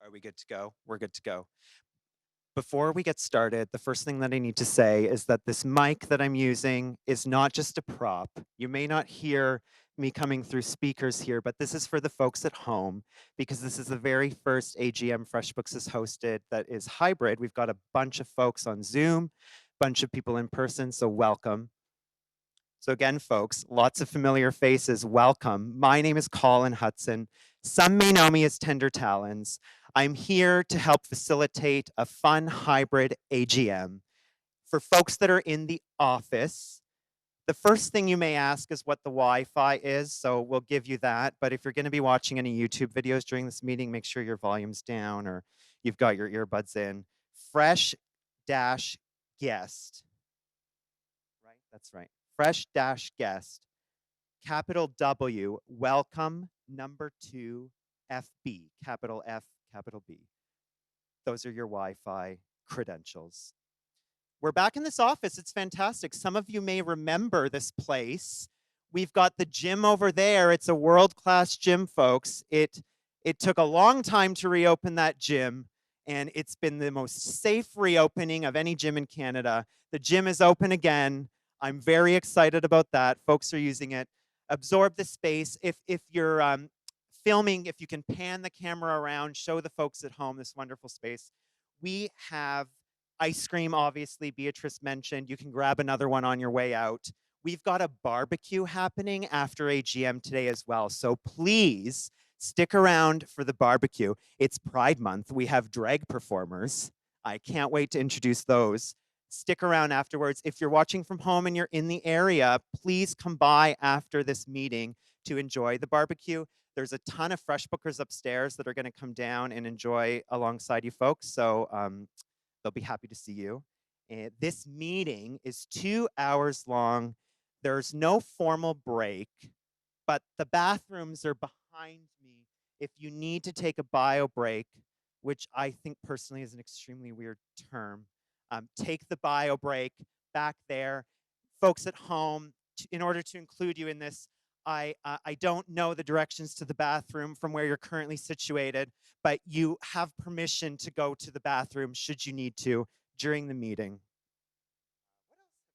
Are we good to go? We're good to go. Before we get started, the first thing that I need to say is that this mic that I'm using is not just a prop. You may not hear me coming through speakers here, but this is for the folks at home because this is the very first AGM FreshBooks is hosted that is hybrid. We've got a bunch of folks on Zoom, bunch of people in person, so welcome. So again, folks, lots of familiar faces, welcome. My name is Colin Hudson. Some may know me as Tender Talons. I'm here to help facilitate a fun hybrid AGM. For folks that are in the office, the first thing you may ask is what the Wi-Fi is, so we'll give you that. But if you're gonna be watching any YouTube videos during this meeting, make sure your volume's down or you've got your earbuds in. Fresh-guest, right? That's right. Fresh-guest, capital W, welcome, number 2, FB, capital F, capital B. Those are your Wi-Fi credentials. We're back in this office. It's fantastic. Some of you may remember this place. We've got the gym over there. It's a world-class gym, folks. It took a long time to reopen that gym, and it's been the most safe reopening of any gym in Canada. The gym is open again. I'm very excited about that. Folks are using it. Absorb the space. If you're filming, if you can pan the camera around, show the folks at home this wonderful space. We have ice cream, obviously, Beatrice mentioned. You can grab another one on your way out. We've got a barbecue happening after AGM today as well. So please stick around for the barbecue. It's Pride Month. We have drag performers. I can't wait to introduce those. Stick around afterwards. If you're watching from home and you're in the area, please come by after this meeting to enjoy the barbecue. There's a ton of FreshBookers upstairs that are gonna come down and enjoy alongside you folks. So they'll be happy to see you. And this meeting is 2 hours long. There's no formal break, but the bathrooms are behind me. If you need to take a bio break, which I think personally is an extremely weird term, take the bio break back there. Folks at home, in order to include you in this, I don't know the directions to the bathroom from where you're currently situated, but you have permission to go to the bathroom should you need to during the meeting. What else have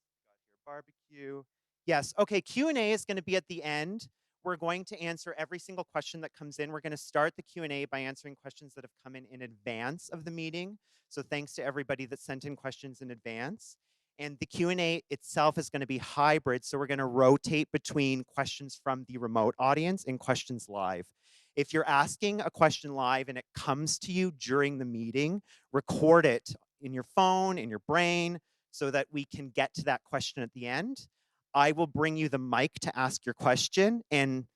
we got here? Barbecue. Yes, okay, Q&A is gonna be at the end. We're going to answer every single question that comes in. We're gonna start the Q&A by answering questions that have come in advance of the meeting. So thanks to everybody that sent in questions in advance. And the Q&A itself is gonna be hybrid, so we're gonna rotate between questions from the remote audience and questions live. If you're asking a question live and it comes to you during the meeting, record it in your phone, in your brain, so that we can get to that question at the end. I will bring you the mic to ask your question, and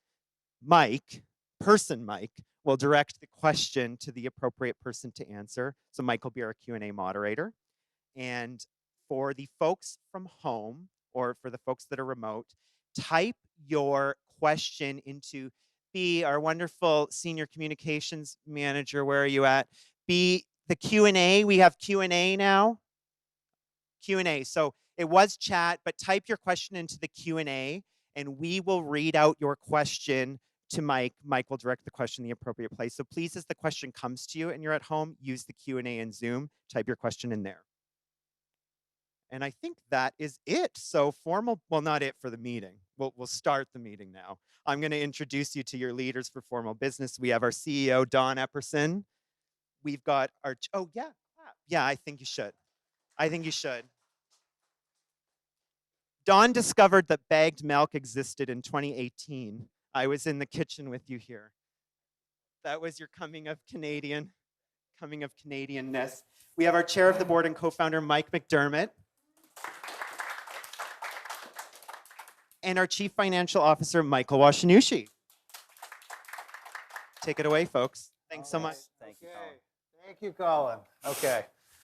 Mike, person Mike, will direct the question to the appropriate person to answer. So Mike will be our Q&A moderator. And for the folks from home, or for the folks that are remote, type your question into B, our wonderful senior communications manager. Where are you at? B, the Q&A. We have Q&A now. Q&A. So it was chat, but type your question into the Q&A and we will read out your question to Mike. Mike will direct the question in the appropriate place. So please, as the question comes to you and you're at home, use the Q&A in Zoom, type your question in there. And I think that is it. So formal, well, not it for the meeting. We'll start the meeting now. I'm gonna introduce you to your leaders for formal business. We have our CEO, Dawn Epperson. We've got our, oh yeah, clap. Yeah, I think you should. I think you should. Dawn discovered that bagged milk existed in 2018. I was in the kitchen with you here. That was your coming of Canadianness. We have our chair of the board and co-founder, Mike McDermott. And our chief financial officer, Michael Washinushi. Take it away, folks. Thanks so much. Thank you, Colin. Thank you, Colin. Okay.